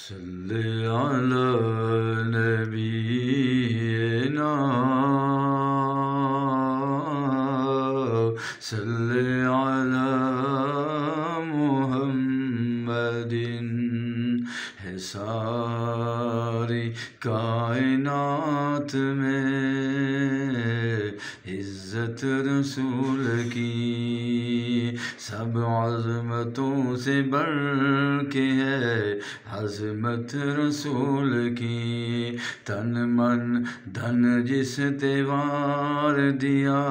صلی علی نبینا صلی علی محمد ہے ساری کائنات میں عزت رسول کی، سب عظمتوں سے بڑھ کے ہے عظمت رسول کی۔ تن من دھن جس تیوار دیا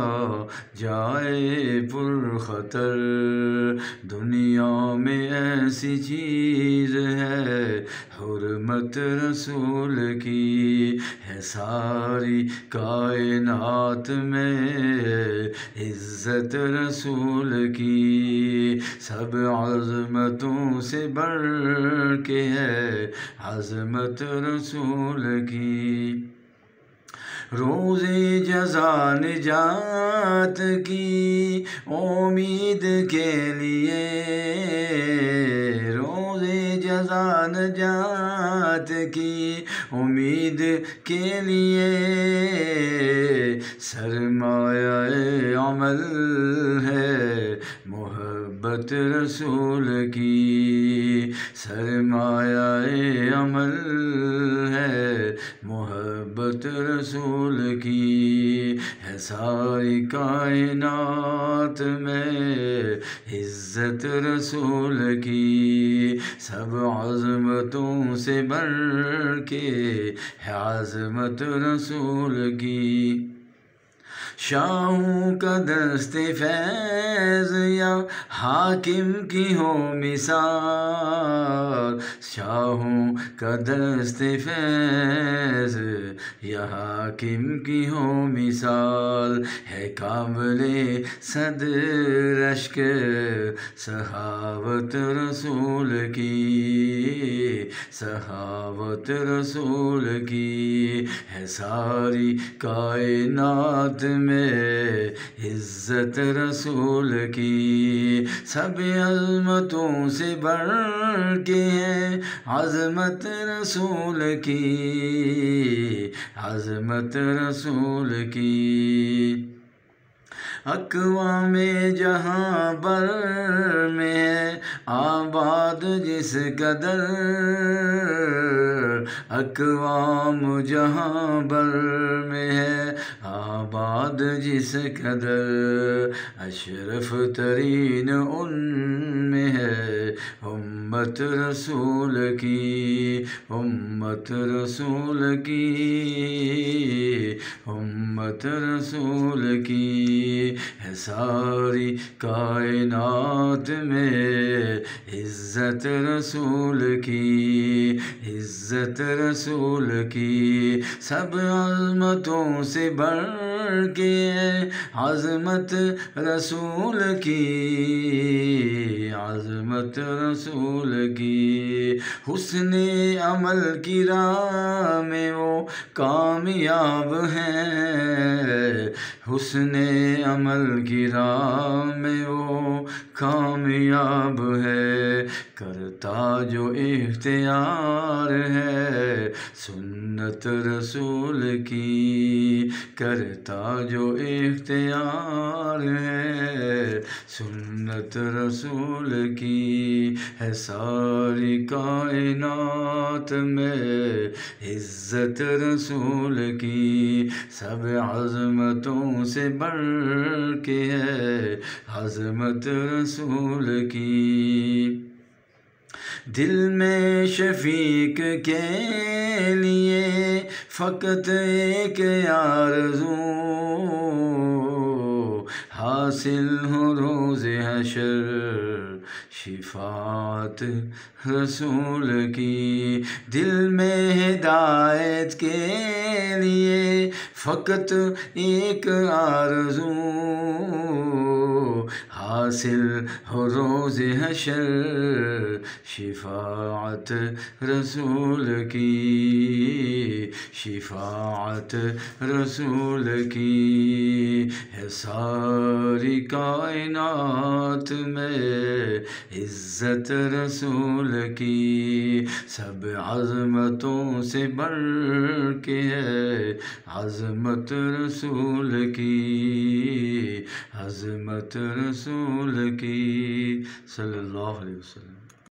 جائے پر خطر، دنیا میں ایسی چیز ہے حرمت رسول کی، ہے ساری کائنات میں عزت رسول کی، سب عظمتوں سے بڑھ کے ہے عظمت رسول کی۔ روز جزا نجات کی امید کے لیے، روز جزا نجات کی امید کے لیے، سرمایہ عمل ہے محبت رسول کی، سرمایہ عمل ہے محبت رسول کی، ہے ساری کائنات میں عزت رسول کی، سب عظمتوں سے بڑھ کے ہے عظمت رسول کی۔ شاہوں کا دست فیض یا حاکم کی ہو مثال، شاہوں کا دست فیض یا حاکم کی ہو مثال، ہے قابل صدر اشک سخاوت رسول کی، سخاوت رسول کی، ہے ساری کائنات میں عزت رسول کی، سب عظمتوں سے بڑھ کے ہے عظمت رسول کی، عظمت رسول کی۔ اقوام جہاں بر میں ہے آباد جس قدر، اقوام جہاں بر میں ہے آباد جس قدر، اشرف ترین ان میں ہے امت رسول کی، امت رسول کی، امت رسول کی، ہے ساری کائنات میں عزت رسول کی، عزت رسول کی، سب عظمتوں سے بڑھ کے ہے عظمت رسول کی، عظمت رسول کی، حسن عمل کی راہ میں وہ کامیاب ہیں، حسن عمل کی راہ میں وہ کامیاب ہے، کرتا جو اختیار ہے سنت رسول کی، کرتا جو اختیار ہے سنت رسول کی، ہے ساری کائنات میں عزت رسول کی، سب عظمتوں سے بڑھ کے ہے عظمت رسول کی۔ دل میں شفیق کے لیے فقط ایک آرزو، حاصل ہو روز حشر شفاعت رسول کی، دل میں ہدایت کے لیے فقط ایک آرزو، حاصل ہو روز حشر شفاعت رسول کی، شفاعت رسول کی ہے ساری کائنات میں، عزت رسول کی سب عظمتوں سے بڑھ کے ہے، عظمت رسول کی، عظمت رسول کی، صلی اللہ علیہ وسلم۔